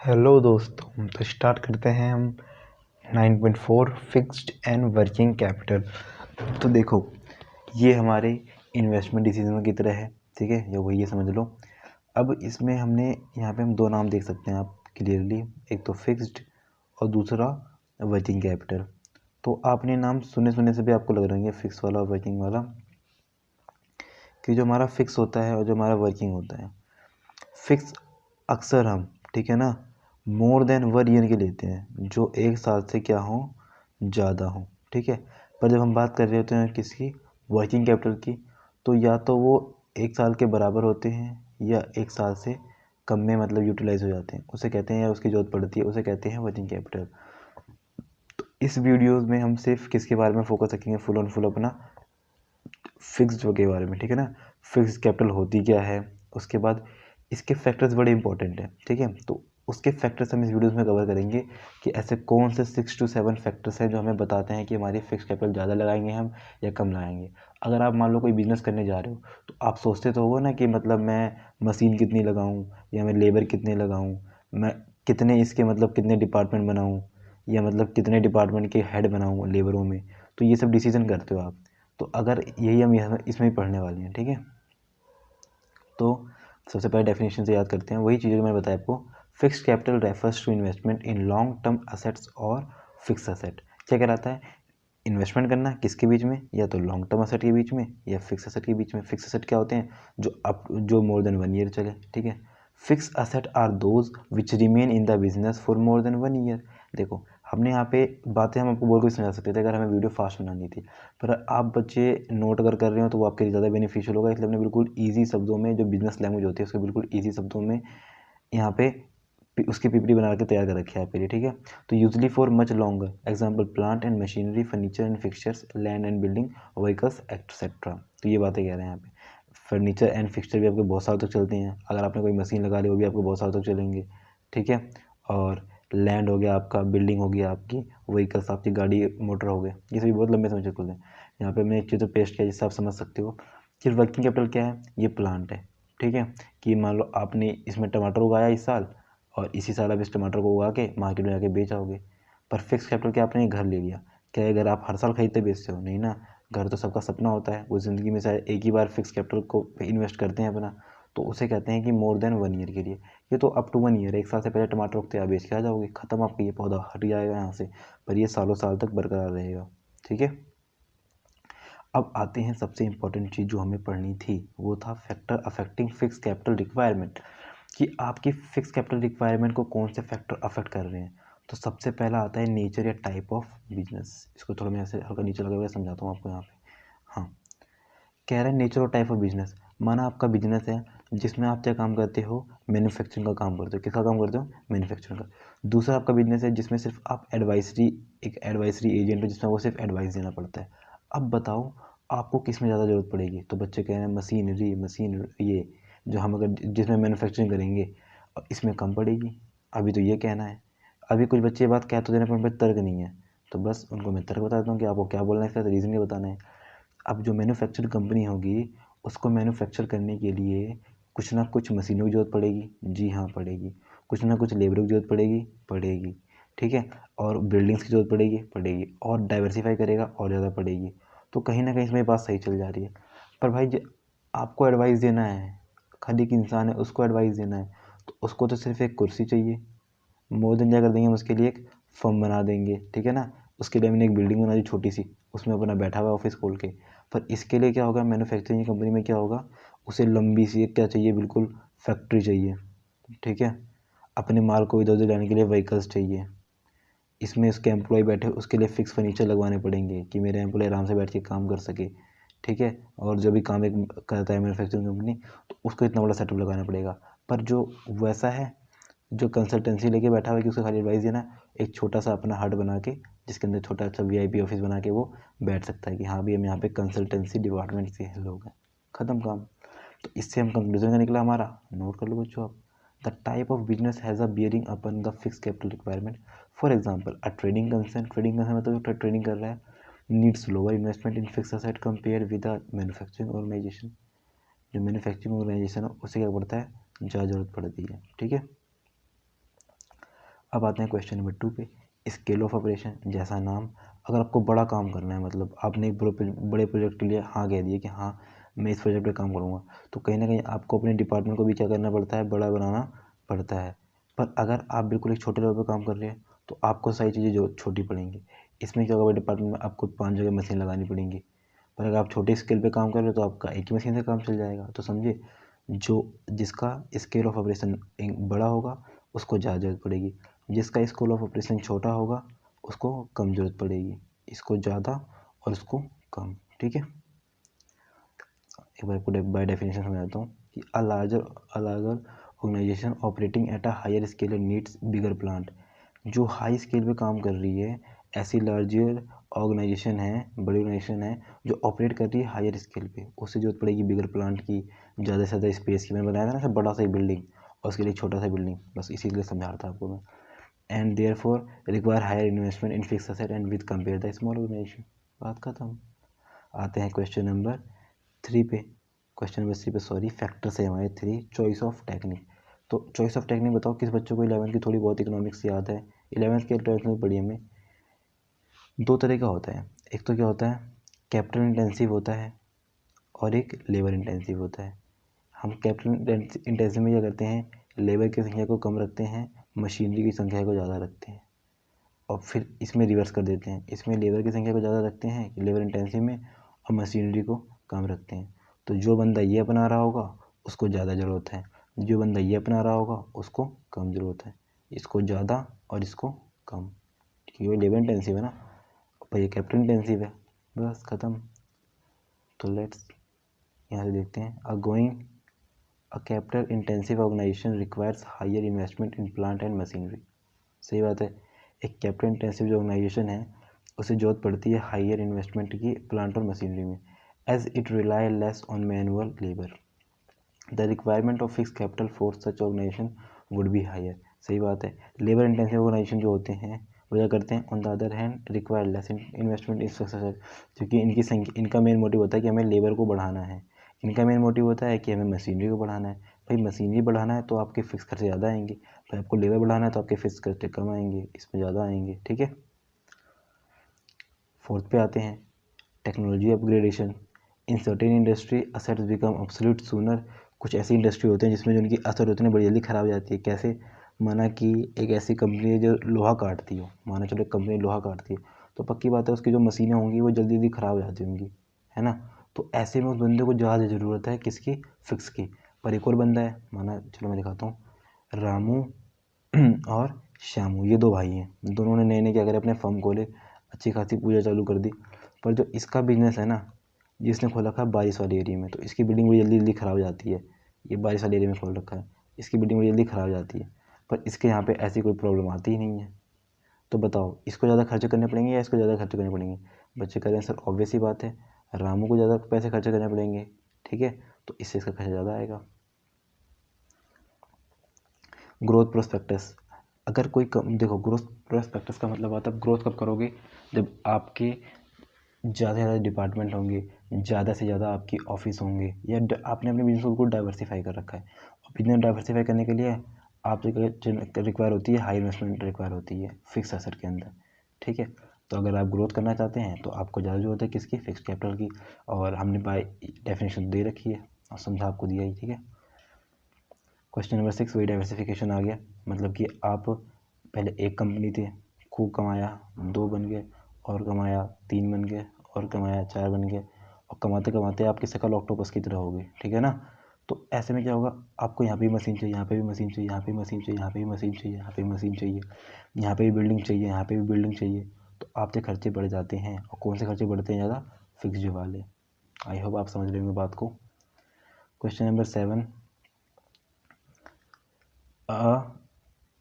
Hello दोस्तों, तो start करते हैं हम 9.4 फिक्स्ड एंड वर्किंग कैपिटल। तो देखो, ये हमारे इन्वेस्टमेंट डिसीजन की तरह है, ठीक है, या वही ये समझ लो। अब इसमें हमने यहाँ पे हम दो नाम देख सकते हैं आप क्लियरली, एक तो फिक्स्ड और दूसरा वर्किंग कैपिटल। तो आपने नाम सुने सुने से भी आपको लग रहा है फिक्स वाला और वर्किंग वाला, कि जो हमारा फिक्स होता है और जो हमारा वर्किंग होता है। फिक्स अक्सर हम, ठीक है ना, मोर देन 1 ईयर के लेते हैं, जो 1 साल से क्या हो, ज़्यादा हो, ठीक है। पर जब हम बात कर रहे होते हैं किसकी, वर्किंग कैपिटल की, तो या तो वो 1 साल के बराबर होते हैं या 1 साल से कम में मतलब यूटिलाइज हो जाते हैं, उसे कहते हैं, या उसकी ज़रूरत पड़ती है, उसे कहते हैं वर्किंग कैपिटल। तो इस वीडियोज़ में हम सिर्फ किसके बारे में फोकस रखेंगे, फुल ऑन फुल अपना फिक्स्ड के बारे में, ठीक है ना। फिक्स्ड कैपिटल होती क्या है, उसके बाद इसके फैक्टर्स बड़े इंपॉर्टेंट हैं, ठीक है। तो उसके फैक्टर्स हम इस वीडियोस में कवर करेंगे कि ऐसे कौन से 6 to 7 फैक्टर्स हैं जो हमें बताते हैं कि हमारी फिक्स कैपिटल ज़्यादा लगाएंगे हम या कम लगाएंगे। अगर आप मान लो कोई बिजनेस करने जा रहे हो, तो आप सोचते तो हो ना कि मतलब मैं मशीन कितनी लगाऊं, या मैं लेबर कितने लगाऊं, मैं कितने इसके मतलब कितने डिपार्टमेंट बनाऊं, या मतलब कितने डिपार्टमेंट के हेड बनाऊं लेबरों में। तो ये सब डिसीजन करते हो आप। तो अगर यही हम इसमें ही पढ़ने वाले हैं, ठीक है। तो सबसे पहले डेफिनेशन से याद करते हैं, वही चीज़ें जो मैंने बताया आपको। Fixed capital refers to investment in long term assets और फिक्स असेट। क्या कहलाता है, इन्वेस्टमेंट करना किसके बीच में, या तो लॉन्ग टर्म असेट के बीच में या फिक्स असेट के बीच में। फिक्स असेट क्या होते हैं, जो मोर देन 1 ईयर चले, ठीक है। Fix asset are those which remain in the business for more than 1 year. देखो, हमने यहाँ पे बातें हम आपको बोल के समझा सकते थे अगर हमें वीडियो फास्ट बनानी थी, पर आप बच्चे नोट अगर कर रहे हो तो वो आपके लिए ज़्यादा बेनिफिशियल होगा। इसलिए हमने बिल्कुल ईजी शब्दों में, जो बिजनेस लैंग्वेज होती है उसके बिल्कुल ईजी शब्दों में यहाँ पे उसकी पीपीटी बना के तैयार कर रखी है आपके लिए, ठीक है। तो usually for much longer, example plant and machinery, furniture and fixtures, land and building, vehicles etcetera. तो ये बातें कह रहे हैं यहाँ पे। फर्नीचर एंड फिक्सचर भी आपके बहुत साल तक चलते हैं, अगर आपने कोई मशीन लगा ली वो भी आपको बहुत साल तक चलेंगे, ठीक है। और लैंड हो गया आपका, बिल्डिंग हो गया आपकी, व्हीकल्स आपकी गाड़ी मोटर हो गए, ये सभी बहुत लंबे समय तक चलते हैं। यहाँ पे मैं एक चित्र पेश किया जिससे आप समझ सकते हो कि वर्किंग कैपिटल क्या है। ये प्लांट है, ठीक है, कि मान लो आपने इसमें टमाटर उगाया इस साल, और इसी साल आप इस टमाटर को उगा के मार्केट में जाके बेच आओगे। पर फिक्स कैपिटल क्या, आपने घर ले लिया, क्या ये घर आप हर साल खरीदते बेचते हो, नहीं ना। घर तो सबका सपना होता है, वो ज़िंदगी में शायद एक ही बार फिक्स कैपिटल को इन्वेस्ट करते हैं अपना। तो उसे कहते हैं कि मोर देन 1 ईयर के लिए। ये तो अप टू 1 ईयर, 1 साल से पहले टमाटर उगते आप बेच के आ जाओगे, ख़त्म, आपका ये पौधा हट जाएगा यहाँ से। पर ये सालों साल तक बरकरार रहेगा, ठीक है। अब आते हैं सबसे इम्पोर्टेंट चीज़ जो हमें पढ़नी थी, वो था factor affecting fix capital requirement, कि आपकी फिक्स कैपिटल रिक्वायरमेंट को कौन से फैक्टर अफेक्ट कर रहे हैं। तो सबसे पहला आता है नेचर या टाइप ऑफ बिजनेस। इसको थोड़ा मैं ऐसे हल्का नीचे लगा हुआ समझाता हूँ आपको यहाँ पे। हाँ, कह रहे हैं नेचर और टाइप ऑफ बिजनेस। माना आपका बिजनेस है जिसमें आप क्या काम करते हो, मैन्युफैक्चरिंग का काम करते हो। किसका काम करते हो, मैन्युफैक्चरिंग का। दूसरा आपका बिजनेस है जिसमें सिर्फ आप एडवाइजरी, एक एडवाइजरी एजेंट हो जिसमें वो सिर्फ एडवाइस देना पड़ता है। अब बताओ आपको किस में ज़्यादा ज़रूरत पड़ेगी। तो बच्चे कह रहे हैं मशीन ये जो हम अगर जिसमें मैन्युफैक्चरिंग करेंगे, और इसमें कम पड़ेगी। अभी तो ये कहना है। अभी कुछ बच्चे ये बात कह तो देने पर उन पर तर्क नहीं है, तो बस उनको मैं तर्क बताता हूँ कि आपको क्या बोलना है, इसका रीज़न ये बताना है। अब जो मैन्युफैक्चर कंपनी होगी, उसको मैन्युफैक्चर करने के लिए कुछ ना कुछ मशीनों की ज़रूरत पड़ेगी, जी हाँ पड़ेगी। कुछ ना कुछ लेबरों की ज़रूरत पड़ेगी, पड़ेगी, ठीक है। और बिल्डिंग्स की ज़रूरत पड़ेगी, पड़ेगी। और डाइवर्सिफाई करेगा और ज़्यादा पड़ेगी। तो कहीं ना कहीं इसमें बात सही चल जा रही है। पर भाई आपको एडवाइस देना है, खाली एक इंसान है उसको एडवाइस देना है, तो उसको तो सिर्फ एक कुर्सी चाहिए। मोर देन क्या कर देंगे हम उसके लिए, एक फर्म बना देंगे, ठीक है ना। उसके लिए हमने एक बिल्डिंग बना दी छोटी सी, उसमें अपना बैठा हुआ ऑफिस खोल के। पर इसके लिए क्या होगा, मैन्युफैक्चरिंग कंपनी में क्या होगा, उसे लंबी सी एक क्या चाहिए, बिल्कुल फैक्ट्री चाहिए, ठीक है। अपने माल को इधर उधर लाने के लिए व्हीकल्स चाहिए। इसमें उसके एम्प्लॉय बैठे, उसके लिए फ़िक्स फर्नीचर लगवाने पड़ेंगे कि मेरे एम्प्लॉय आराम से बैठ के काम कर सके, ठीक है। और जो भी काम एक करता है मैन्युफैक्चरिंग कंपनी, तो उसको इतना बड़ा सेटअप लगाना पड़ेगा। पर जो वैसा है, जो कंसल्टेंसी लेके बैठा हुआ है कि उसको खाली एडवाइस देना, एक छोटा सा अपना हट बना के, जिसके अंदर छोटा सा वीआईपी ऑफिस बना के वो बैठ सकता है कि हाँ भी हम यहाँ पे कंसल्टेंसी डिपार्टमेंट से लोग हैं, ख़त्म काम। तो इससे हम कंक्लूजन का निकला हमारा, नोट कर लो बच्चों आप। The type of business has a bearing upon the fix capital requirement. For example a trading concern मतलब जो ट्रेडिंग कर रहा है, needs lower investment in fix asset compare with the manufacturing organisation. जो मैन्युफैक्चरिंग ऑर्गेनाइजेशन है उसे क्या पड़ता है, ज़्यादा जरूरत पड़ती है, ठीक है। अब आते हैं क्वेश्चन नंबर 2 पे, स्केल ऑफ ऑपरेशन। जैसा नाम, अगर आपको बड़ा काम करना है, मतलब आपने एक बड़े प्रोजेक्ट के लिए हाँ कह दिया कि हाँ मैं इस प्रोजेक्ट पे काम करूँगा, तो कहीं ना कहीं आपको अपने डिपार्टमेंट को भी क्या करना पड़ता है, बड़ा बनाना पड़ता है। पर अगर आप बिल्कुल एक छोटे लेवल पर काम कर रहे हैं तो आपको सारी चीज़ें जो छोटी पड़ेंगी। इसमें क्या होगा, डिपार्टमेंट में आपको 5 जगह मशीन लगानी पड़ेंगी। पर अगर आप छोटे स्केल पे काम कर रहे हो तो आपका एक ही मशीन से काम चल जाएगा। तो समझे, जो जिसका स्केल ऑफ ऑपरेशन बड़ा होगा उसको ज़्यादा जरूरत पड़ेगी, जिसका स्केल ऑफ ऑपरेशन छोटा होगा उसको कम जरूरत पड़ेगी। इसको ज़्यादा और उसको कम, ठीक है। एक बार आपको बाय डेफिनेशन समझाता हूँ कि a larger organisation operating at a higher scale needs bigger plant. जो हाई स्केल पे काम कर रही है, ऐसी लार्जर ऑर्गेनाइजेशन है, बड़ी ऑर्गेनाइजेशन है जो ऑपरेट कर रही है हायर स्केल पे, उससे जरूरत पड़ेगी बिगर प्लांट की, ज़्यादा से ज़्यादा स्पेस की। मैंने बताया था ना सब बड़ा सा बिल्डिंग और उसके लिए छोटा सा बिल्डिंग, बस इसी के लिए समझा रहा था आपको मैं। And therefore require higher investment in fix asset and with compare the small organisation. बात खत्म। आते हैं क्वेश्चन नंबर 3 पे। क्वेश्चन नंबर 3 पे सॉरी, फैक्टर्स है हमारे 3, चॉइस ऑफ टेक्निक। तो चॉइस ऑफ टेक्निक बताओ किस बच्चों को 11th की थोड़ी बहुत इकोनॉमिक्स याद है। 11th के 12th में पढ़ी हमने। दो तरह का होता है, एक तो क्या होता है, कैपिटल इंटेंसिव होता है और एक लेबर इंटेंसिव होता है। हम कैपिटल इंटेंसिव में क्या करते हैं, लेबर की संख्या को कम रखते हैं, मशीनरी की संख्या को ज़्यादा रखते हैं। और फिर इसमें रिवर्स कर देते हैं, इसमें लेबर की संख्या को ज़्यादा रखते हैं लेबर इंटेंसिव में, और मशीनरी को कम रखते हैं। तो जो बंदा ये अपना रहा होगा उसको ज़्यादा ज़रूरत है, जो बंदा ये अपना रहा होगा उसको कम ज़रूरत है। इसको ज़्यादा और इसको कम, क्योंकि लेबर इंटेंसिव है ना, पर ये कैपिटल इंटेंसिव है। बस ख़त्म। तो लेट्स यहाँ से देखते हैं, a capital intensive organisation requires higher investment in plant and machinery. सही बात है, एक कैपिटल इंटेंसिव जो ऑर्गेनाइजेशन है उसे जरूरत पड़ती है हायर इन्वेस्टमेंट की प्लांट और मशीनरी में, as it rely less on manual labour. The requirement of fix capital for such organisation would be higher. सही बात है, लेबर इंटेंसिव ऑर्गेनाइजेशन जो होते हैं वो क्या करते हैं, on the other hand require less investment in successor, क्योंकि इनका मेन मोटिव होता है कि हमें लेबर को बढ़ाना है, इनका मेन मोटिव होता है कि हमें मशीनरी को बढ़ाना है। भाई मशीनरी बढ़ाना है तो आपके फिक्स खर्चे ज़्यादा आएंगे, भाई आपको लेबर बढ़ाना है तो आपके फिक्स खर्चे कम आएंगे, इसमें ज़्यादा आएंगे, ठीक है। फोर्थ पे आते हैं, technology upgradation. In certain industry assets become absolute sooner. कुछ ऐसी इंडस्ट्री होते हैं जिसमें जो उनकी असर होती है बड़ी जल्दी ख़राब हो जाती है। कैसे, माना कि एक ऐसी कंपनी है जो लोहा काटती हो, माना चलो एक कंपनी लोहा काटती है, तो पक्की बात है उसकी जो मशीनें होंगी वो जल्दी जल्दी ख़राब हो जाती होंगी, है ना। तो ऐसे में उस बंदे को ज़्यादा ज़रूरत है किसकी, फिक्स की। पर एक और बंदा है, माना चलो मैं दिखाता हूँ, रामू और श्यामू, ये दो भाई हैं, दोनों ने नए नए क्या करे, अपने फर्म खोले, अच्छी खासी पूजा चालू कर दी। पर जो इसका बिजनेस है ना, जिसने खोल रखा है बारिश वाले एरिया में, तो इसकी बिल्डिंग बड़ी जल्दी जल्दी ख़राब हो जाती है। ये बारिश वाले एरिया में खोल रखा है, इसकी बिल्डिंग बड़ी जल्दी ख़राब हो जाती है, पर इसके यहाँ पे ऐसी कोई प्रॉब्लम आती ही नहीं है। तो बताओ इसको ज़्यादा खर्चे करने पड़ेंगे या इसको ज़्यादा खर्चे करने पड़ेंगे। बच्चे कह रहे हैं सर ऑब्वियस ही बात है, रामू को ज़्यादा पैसे खर्चे करने पड़ेंगे, ठीक है, तो इससे इसका खर्चा ज़्यादा आएगा। ग्रोथ प्रोस्पेक्टस, अगर कोई देखो ग्रोथ प्रोस्पेक्टस का मतलब आता है ग्रोथ कब करोगे, जब आपके ज़्यादा से ज़्यादा डिपार्टमेंट होंगे, ज़्यादा से ज़्यादा आपकी ऑफिस होंगे, या आपने अपने बिजनेस को डाइवर्सीफाई कर रखा है। और बिजनेस डाइवर्सीफाई करने के लिए आप रिक्वायर होती है हाई इन्वेस्टमेंट रिक्वायर होती है फिक्स एसेट के अंदर, ठीक है। तो अगर आप ग्रोथ करना चाहते हैं तो आपको ज़्यादा जरूरत है किसकी, फिक्स कैपिटल की। और हमने बाय डेफिनेशन दे रखी है और समझा आपको दिया ही, ठीक है। क्वेश्चन नंबर 6, वही डाइवर्सिफिकेशन आ गया, मतलब कि आप पहले एक कंपनी थे, खूब कमाया, 2 बन गए, और कमाया 3 बन गए, और कमाया 4 बन गए, और कमाते कमाते आपकी शक्ल ऑक्टोपस की तरह हो गई, ठीक है ना। तो ऐसे में क्या होगा, आपको यहाँ पे भी मशीन चाहिए, यहाँ पे भी मशीन चाहिए, यहाँ पे भी मशीन चाहिए, यहाँ पे भी मशीन चाहिए, यहाँ पे भी मशीन चाहिए, यहाँ पे भी बिल्डिंग चाहिए, यहाँ पे भी बिल्डिंग चाहिए। तो आपके खर्चे बढ़ जाते हैं, और कौन से खर्चे बढ़ते हैं ज़्यादा, फिक्स्ड वाले। आई होप आप समझ रहे होंगे बात को। Question number 7,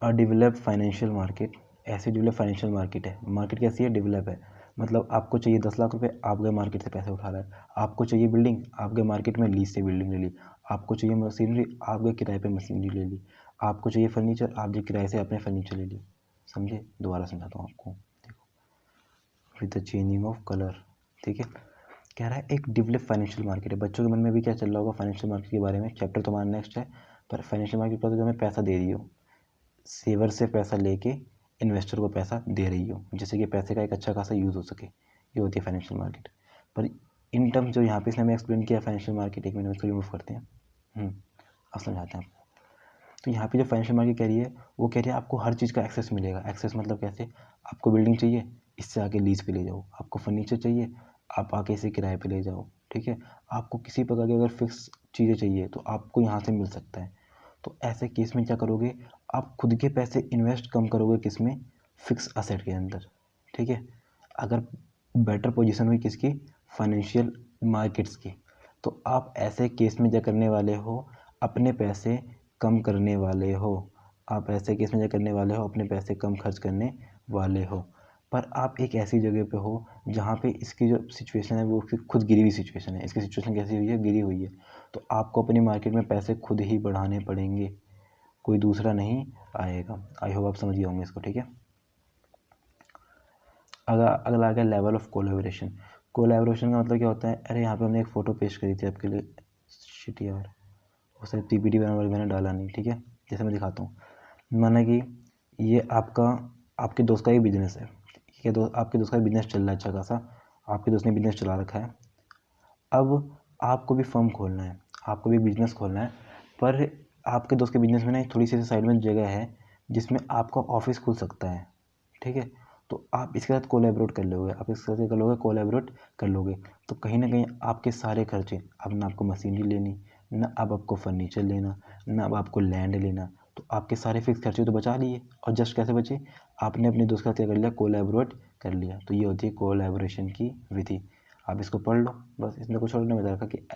develop financial market. ऐसी डेवलप फाइनेंशियल मार्केट है, मार्केट कैसी है, डेवलप है। मतलब आपको चाहिए 10 लाख रुपए, आप गए मार्केट से पैसे उठा रहे हैं। आपको चाहिए बिल्डिंग, आप गए मार्केट में लीज से बिल्डिंग ले ली। आपको चाहिए मशीनरी, आप गए किराए पे मशीनरी ले ली। आपको चाहिए फर्नीचर, आप गए किराए से आपने फर्नीचर ले लिया। समझे, दोबारा समझाता हूँ आपको, देखो with the changing of colour, ठीक है। कह रहा है एक डेवलप फाइनेंशियल मार्केट है। बच्चों के मन में भी क्या चल रहा होगा फाइनेंशियल मार्केट के बारे में, चैप्टर तुम्हारा नेक्स्ट है, पर फाइनेंशियल मार्केट का तो जो हमें पैसा दे रही हो, सेवर से पैसा लेके इन्वेस्टर को पैसा दे रही हो, जिससे कि पैसे का एक अच्छा खासा यूज़ हो सके। ये होती है फाइनेंशियल मार्केट। पर इन टर्म्स जो यहाँ पे इसने हमें एक्सप्लेन किया फाइनेंशियल मार्केट, एक मिनट में इसको रिमूव करते हैं, अब समझाते हैं आपको। तो यहाँ पे जो फाइनेंशियल मार्केट कह रही है वो कह रही है आपको हर चीज़ का एक्सेस मिलेगा। एक्सेस मतलब कैसे, आपको बिल्डिंग चाहिए, इससे आके लीज पे ले जाओ, आपको फर्नीचर चाहिए, आप आके इसे किराए पे ले जाओ, ठीक है। आपको किसी प्रकार की अगर फिक्स चीज़ें चाहिए तो आपको यहाँ से मिल सकता है। तो ऐसे केस में क्या करोगे, आप खुद के पैसे इन्वेस्ट कम करोगे किस में, फिक्स असेट के अंदर, ठीक है। अगर बेटर पोजीशन हुई किसकी, फाइनेंशियल मार्केट्स की, तो आप ऐसे केस में क्या करने वाले हो, अपने पैसे कम करने वाले हो। आप ऐसे केस में क्या करने वाले हो, अपने पैसे कम खर्च करने वाले हो। पर आप एक ऐसी जगह पे हो जहाँ पे इसकी जो सिचुएशन है वो उसकी खुद गिरी हुई सिचुएशन है। इसकी सिचुएशन कैसी हुई है, गिरी हुई है। तो आपको अपनी मार्केट में पैसे खुद ही बढ़ाने पड़ेंगे, कोई दूसरा नहीं आएगा। आई होप आप समझ गए होंगे इसको, ठीक है। अगला आ गया लेवल ऑफ कोलैबोरेशन। कोलैबोरेशन का मतलब क्या होता है, अरे यहाँ पे हमने एक फ़ोटो पेश करी थी आपके लिए, शिट यार वो सर पीपीटी बनाने वाले मैंने डाला नहीं, ठीक है। जैसे मैं दिखाता हूँ, माना कि ये आपके दोस्त का ही बिजनेस है, ठीक है। आपके दोस्त का बिजनेस चल रहा है अच्छा खासा, आपके दोस्त ने बिजनेस चला रखा है। अब आपको भी फर्म खोलना है, आपको भी बिजनेस खोलना है, पर आपके दोस्त के बिजनेस में ना थोड़ी सी साइड में जगह है जिसमें आपका ऑफिस खुल सकता है, ठीक है। तो आप इसके साथ कोलैबोरेट कर लोगे, आप इसके साथ कर लोगे, कोलैबोरेट कर लोगे। तो कहीं ना कहीं आपके सारे खर्चे, अब ना आपको मशीनरी लेनी, ना अब आपको फर्नीचर लेना, ना अब आपको लैंड लेना, तो आपके सारे फिक्स खर्चे तो बचा लिए। और जस्ट कैसे बचे, आपने अपने दोस्त का क्या कर लिया, कोलैबोरेट कर लिया। तो ये होती है कोलैबोरेशन की विधि। आप इसको पढ़ लो, बस इसमें कुछ और नहीं बता रखा कि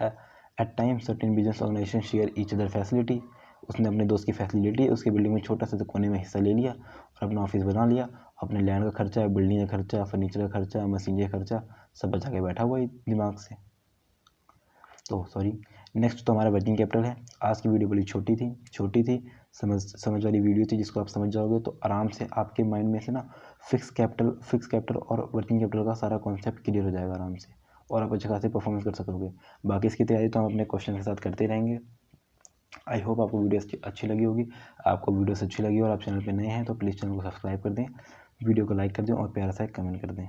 at time certain business organisation share each other facility. उसने अपने दोस्त की फैसिलिटी, उसकी बिल्डिंग में छोटा सा कोने में हिस्सा ले लिया और अपना ऑफिस बना लिया। अपने लैंड का खर्चा, बिल्डिंग का खर्चा, फर्नीचर का खर्चा, मशीन का खर्चा सब बचा के बैठा हुआ है दिमाग से। तो सॉरी, नेक्स्ट तो हमारा वर्किंग कैपिटल है। आज की वीडियो बड़ी छोटी थी, समझ वाली वीडियो थी, जिसको आप समझ जाओगे तो आराम से आपके माइंड में से ना फिक्स कैपिटल और वर्किंग कैपिटल का सारा कॉन्सेप्ट क्लियर हो जाएगा आराम से, और आप अच्छे खासे परफॉर्मेंस कर सकोगे। बाकी इसकी तैयारी तो हम अपने क्वेश्चन के साथ करते रहेंगे। आई होप आपको वीडियो अच्छी लगी होगी। आपको वीडियोस अच्छी लगी और आप चैनल पर नए हैं तो प्लीज़ चैनल को सब्सक्राइब कर दें, वीडियो को लाइक कर दें और प्यारा सा एक कमेंट कर दें।